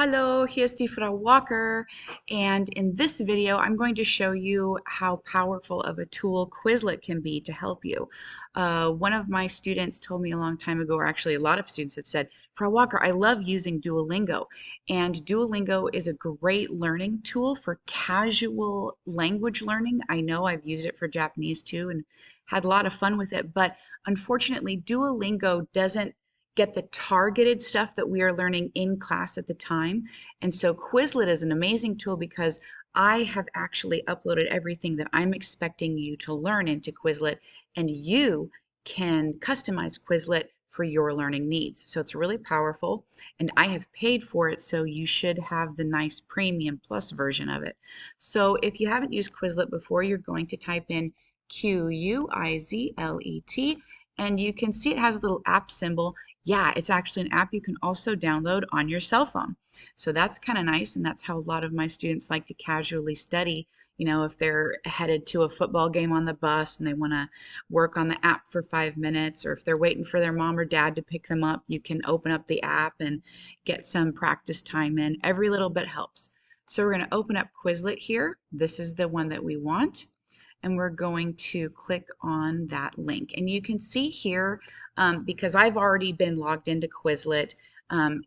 Hallo, hier ist die Frau Walker, and in this video I'm going to show you how powerful of a tool Quizlet can be to help you. One of my students told me a long time ago, or actually a lot of students have said, Frau Walker, I love using Duolingo, and Duolingo is a great learning tool for casual language learning. I know I've used it for Japanese too and had a lot of fun with it, but unfortunately Duolingo doesn't get the targeted stuff that we are learning in class at the time. And so Quizlet is an amazing tool because I have actually uploaded everything that I'm expecting you to learn into Quizlet, and you can customize Quizlet for your learning needs. So it's really powerful, and I have paid for it, so you should have the nice premium plus version of it. So if you haven't used Quizlet before, you're going to type in Quizlet, and you can see it has a little app symbol. Yeah, it's actually an app you can also download on your cell phone. So that's kind of nice, and that's how a lot of my students like to casually study. You know, if they're headed to a football game on the bus and they want to work on the app for 5 minutes, or if they're waiting for their mom or dad to pick them up, you can open up the app and get some practice time in. Every little bit helps. So we're going to open up Quizlet here. This is the one that we want, and we're going to click on that link. And you can see here, because I've already been logged into Quizlet,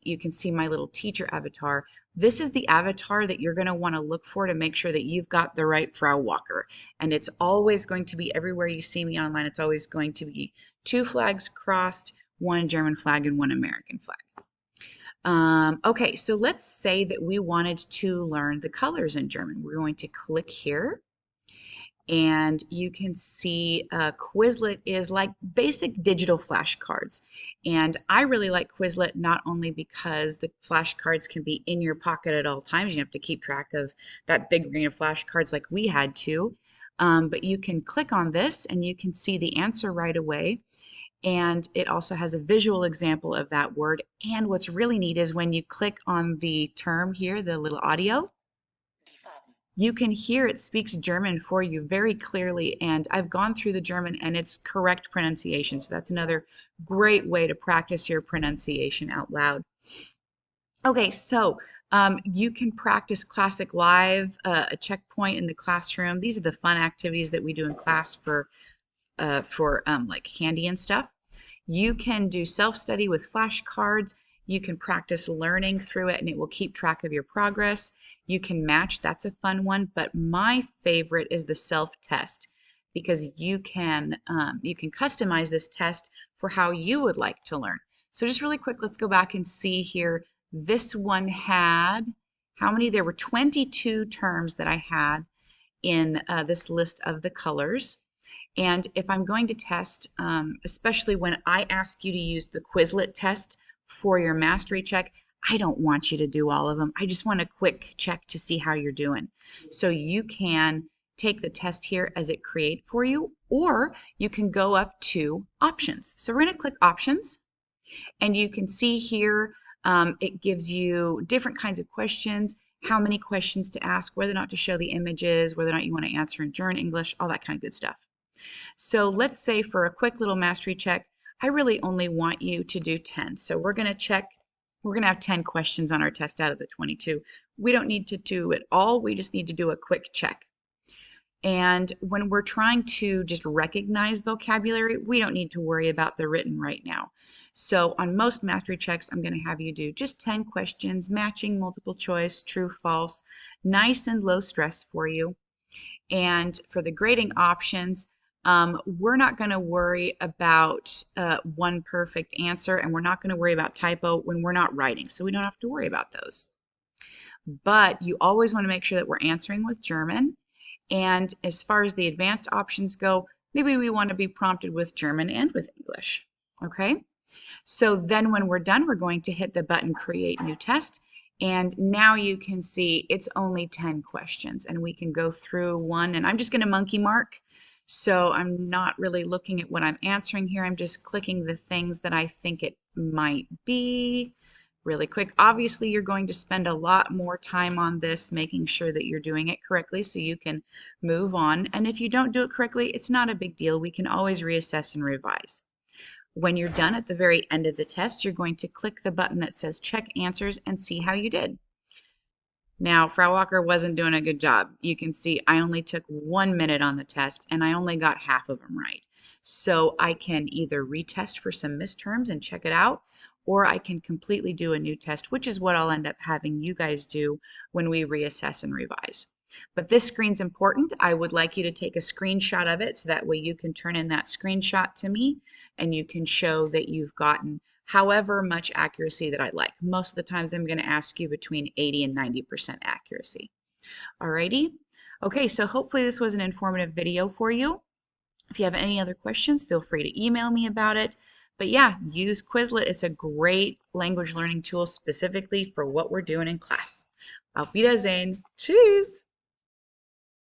you can see my little teacher avatar. This is the avatar that you're going to want to look for to make sure that you've got the right Frau Walker. And it's always going to be, everywhere you see me online, it's always going to be 2 flags crossed, 1 German flag and 1 American flag. Okay, so let's say that we wanted to learn the colors in German. We're going to click here. And you can see Quizlet is like basic digital flashcards. And I really like Quizlet not only because the flashcards can be in your pocket at all times, you don't have to keep track of that big ring of flashcards like we had to, but you can click on this and you can see the answer right away. And it also has a visual example of that word. And what's really neat is when you click on the term here, the little audio, you can hear it speaks German for you very clearly, and I've gone through the German and it's correct pronunciation. So that's another great way to practice your pronunciation out loud. Okay, so you can practice Classic Live, a checkpoint in the classroom. These are the fun activities that we do in class for like candy and stuff. You can do self-study with flashcards. You can practice learning through it and it will keep track of your progress. You can match, that's a fun one, but my favorite is the self-test because you can customize this test for how you would like to learn. So just really quick, let's go back and see here. This one had, how many? There were 22 terms that I had in this list of the colors. And if I'm going to test, especially when I ask you to use the Quizlet test for your mastery check, I don't want you to do all of them. I just want a quick check to see how you're doing. So you can take the test here as it creates for you, or you can go up to options. So we're going to click options, and you can see here it gives you different kinds of questions, how many questions to ask, whether or not to show the images, whether or not you want to answer in German, English, all that kind of good stuff. So let's say for a quick little mastery check, I really only want you to do 10. So we're going to check, we're going to have 10 questions on our test out of the 22. We don't need to do it all, we just need to do a quick check. And when we're trying to just recognize vocabulary, we don't need to worry about the written right now. So on most mastery checks, I'm going to have you do just 10 questions, matching, multiple choice, true, false, nice and low stress for you. And for the grading options, we're not going to worry about one perfect answer, and we're not going to worry about typo when we're not writing, so we don't have to worry about those. But you always want to make sure that we're answering with German. And as far as the advanced options go, maybe we want to be prompted with German and with English. Okay? So then when we're done, we're going to hit the button Create New Test. And now you can see it's only 10 questions, and we can go through one, and I'm just going to monkey mark. So I'm not really looking at what I'm answering here. I'm just clicking the things that I think it might be really quick. Obviously, you're going to spend a lot more time on this, making sure that you're doing it correctly so you can move on. And if you don't do it correctly, it's not a big deal. We can always reassess and revise. When you're done at the very end of the test, you're going to click the button that says check answers and see how you did. Now, Frau Walker wasn't doing a good job. You can see I only took 1 minute on the test and I only got half of them right. So I can either retest for some missed terms and check it out, or I can completely do a new test, which is what I'll end up having you guys do when we reassess and revise. But this screen's important. I would like you to take a screenshot of it so that way you can turn in that screenshot to me and you can show that you've gotten however much accuracy that I'd like. Most of the times I'm going to ask you between 80 and 90% accuracy. Alrighty. Okay, so hopefully this was an informative video for you. If you have any other questions, feel free to email me about it. But yeah, use Quizlet. It's a great language learning tool specifically for what we're doing in class. Auf Wiedersehen. Tschüss.